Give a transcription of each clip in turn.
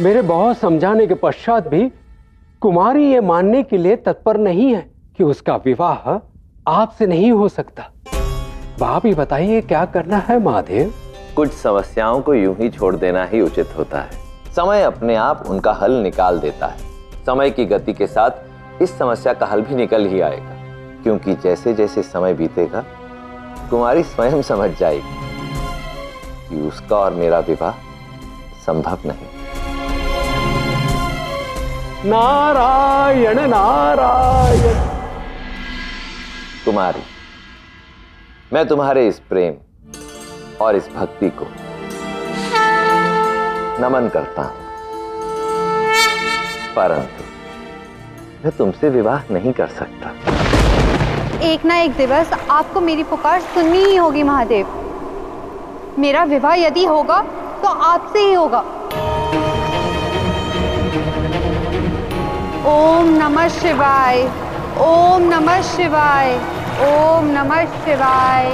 मेरे बहुत समझाने के पश्चात भी कुमारी ये मानने के लिए तत्पर नहीं है कि उसका विवाह आपसे नहीं हो सकता। आप ही बताइए क्या करना है महादेव। कुछ समस्याओं को यूं ही छोड़ देना ही उचित होता है। समय अपने आप उनका हल निकाल देता है। समय की गति के साथ इस समस्या का हल भी निकल ही आएगा, क्योंकि जैसे जैसे समय बीतेगा कुमारी स्वयं समझ जाएगी कि उसका और मेरा विवाह संभव नहीं। नारायण नारायण। कुमारी, मैं तुम्हारे इस प्रेम और इस भक्ति को नमन करता हूं, परंतु मैं तुमसे विवाह नहीं कर सकता। एक ना एक दिवस आपको मेरी पुकार सुननी ही होगी महादेव। मेरा विवाह यदि होगा तो आपसे ही होगा। ओम नमः शिवाय, ओम नमः शिवाय, ओम नमः शिवाय।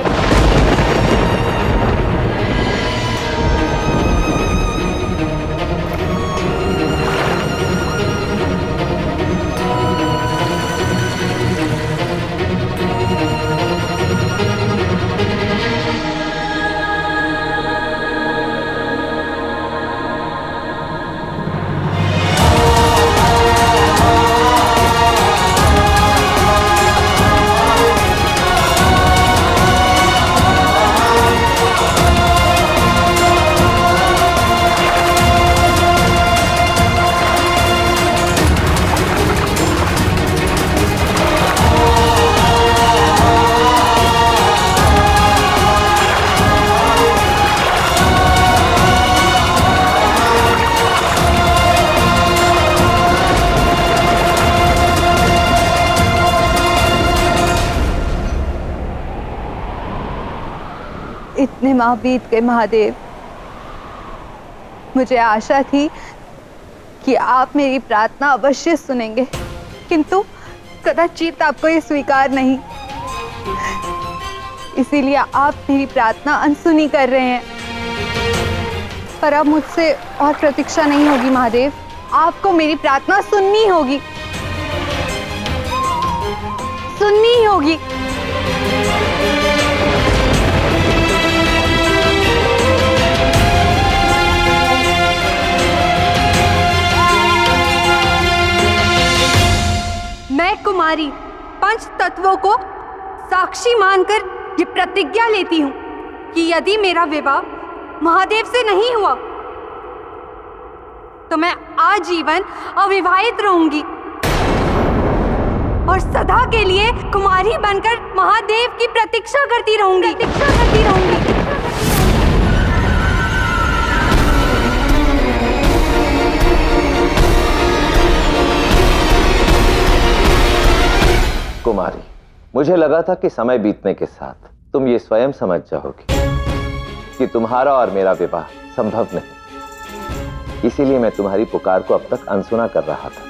इतने माह बीत गए महादेव। मुझे आशा थी कि आप मेरी प्रार्थना अवश्य सुनेंगे, किंतु कदाचित आपको ये स्वीकार नहीं, इसीलिए आप मेरी प्रार्थना अनसुनी कर रहे हैं। पर अब मुझसे और प्रतीक्षा नहीं होगी महादेव, आपको मेरी प्रार्थना सुननी होगी, सुननी ही होगी। मैं कुमारी पंच तत्वों को साक्षी मानकर ये प्रतिज्ञा लेती हूँ कि यदि मेरा विवाह महादेव से नहीं हुआ तो मैं आजीवन अविवाहित रहूंगी और सदा के लिए कुमारी बनकर महादेव की प्रतीक्षा करती रहूंगी। कुमारी, मुझे लगा था कि समय बीतने के साथ तुम ये स्वयं समझ जाओगी कि तुम्हारा और मेरा विवाह संभव नहीं। इसीलिए मैं तुम्हारी पुकार को अब तक अनसुना कर रहा था,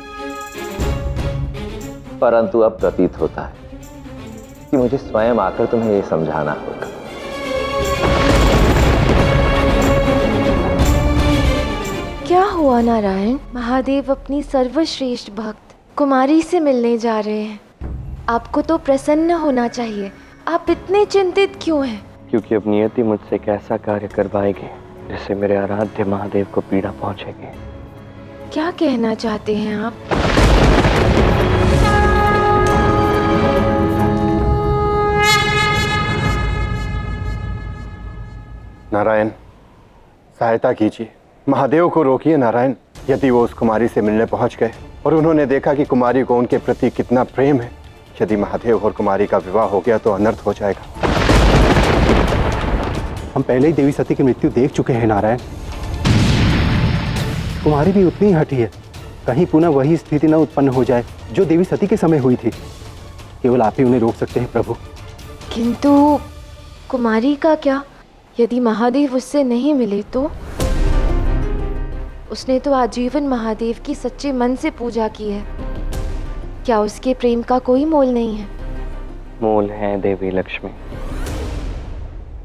परंतु अब प्रतीत होता है कि मुझे स्वयं आकर तुम्हें यह समझाना होगा। क्या हुआ नारायण? महादेव अपनी सर्वश्रेष्ठ भक्त कुमारी से मिलने जा रहे हैं। आपको तो प्रसन्न होना चाहिए, आप इतने चिंतित क्यों हैं? क्योंकि अब नियति मुझसे एक ऐसा कार्य करवाएगी जिससे मेरे आराध्य महादेव को पीड़ा पहुंचेगी। क्या कहना चाहते हैं आप? नारायण, सहायता कीजिए, महादेव को रोकिए। नारायण, यदि वो उस कुमारी से मिलने पहुंच गए और उन्होंने देखा कि कुमारी को उनके प्रति कितना प्रेम है, यदि महादेव और कुमारी का विवाह हो गया तो अनर्थ हो जाएगा। हम पहले ही देवी सती की मृत्यु देख चुके हैं नारायण। कुमारी भी उतनी ही हठी है, कहीं पुनः वही स्थिति न उत्पन्न हो जाए जो देवी सती के समय हुई थी। केवल आप ही उन्हें रोक सकते हैं प्रभु। किंतु कुमारी का क्या? यदि महादेव उससे नहीं मिले तो? उसने तो आजीवन महादेव की सच्चे मन से पूजा की है। क्या उसके प्रेम का कोई मोल नहीं है? मोल है देवी लक्ष्मी,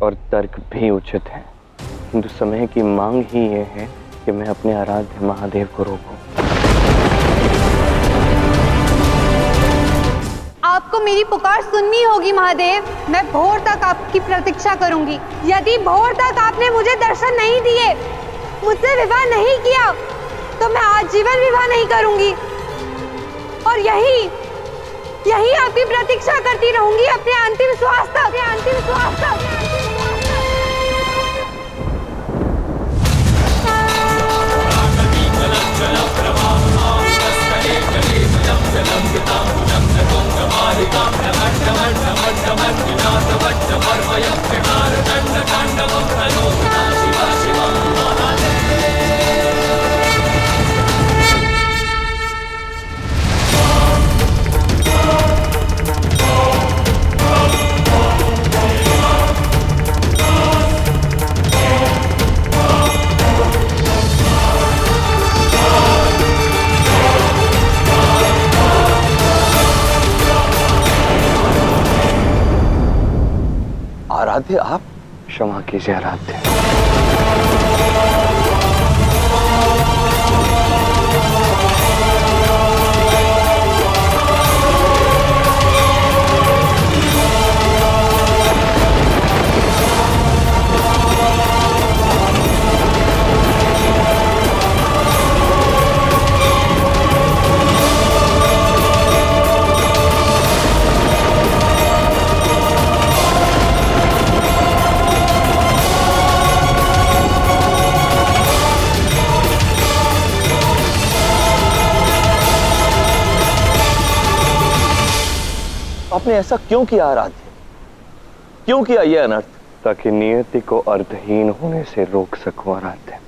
और तर्क भी उचित है, किंतु समय की मांग ही ये है कि मैं अपने आराध्य महादेव को रोकूं। आपको मेरी पुकार सुननी होगी महादेव। मैं भोर तक आपकी प्रतीक्षा करूंगी। यदि भोर तक आपने मुझे दर्शन नहीं दिए, मुझसे विवाह नहीं किया, तो मैं आजीवन विवाह नहीं करूंगी और यही आपकी प्रतीक्षा करती रहूंगी अपने अंतिम श्वास तक। आराध्य आप? क्षमा कीजिए आराध्य। आपने ऐसा क्यों किया आराध्य? क्यों किया यह अनर्थ? ताकि नियति को अर्थहीन होने से रोक सकूं आराध्य।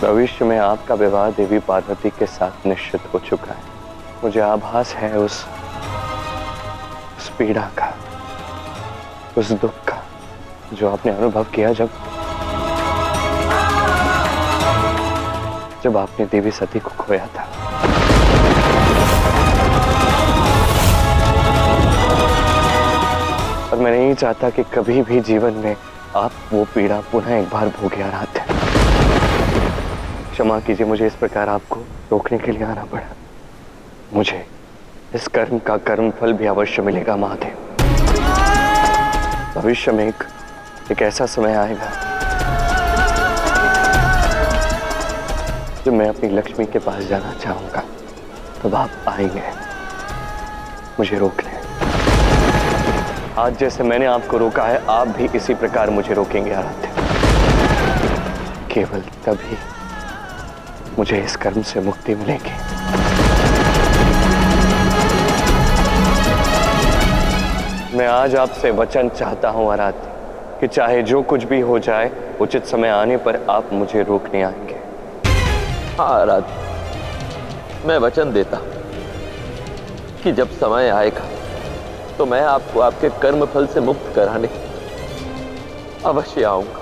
भविष्य में आपका विवाह देवी पार्वती के साथ निश्चित हो चुका है। मुझे आभास है उस पीड़ा का, उस दुख का जो आपने अनुभव किया जब आपने देवी सती को खोया था। और मैं नहीं चाहता कि कभी भी जीवन में आप वो पीड़ा पुनः एक बार भोगे आराध्य। क्षमा कीजिए, मुझे इस प्रकार आपको रोकने के लिए आना पड़ा। मुझे इस कर्म का कर्म फल भी अवश्य मिलेगा महादेव। भविष्य में एक ऐसा समय आएगा जब मैं अपनी लक्ष्मी के पास जाना चाहूंगा, तब आप आएंगे मुझे रोकने। आज जैसे मैंने आपको रोका है, आप भी इसी प्रकार मुझे रोकेंगे आराध्य। केवल तभी मुझे इस कर्म से मुक्ति मिलेगी। मैं आज आपसे वचन चाहता हूं आराध्य कि चाहे जो कुछ भी हो जाए, उचित समय आने पर आप मुझे रोकने आएंगे। हाँ आराध्य, मैं वचन देता कि जब समय आएगा तो मैं आपको आपके कर्म फल से मुक्त कराने अवश्य आऊंगा।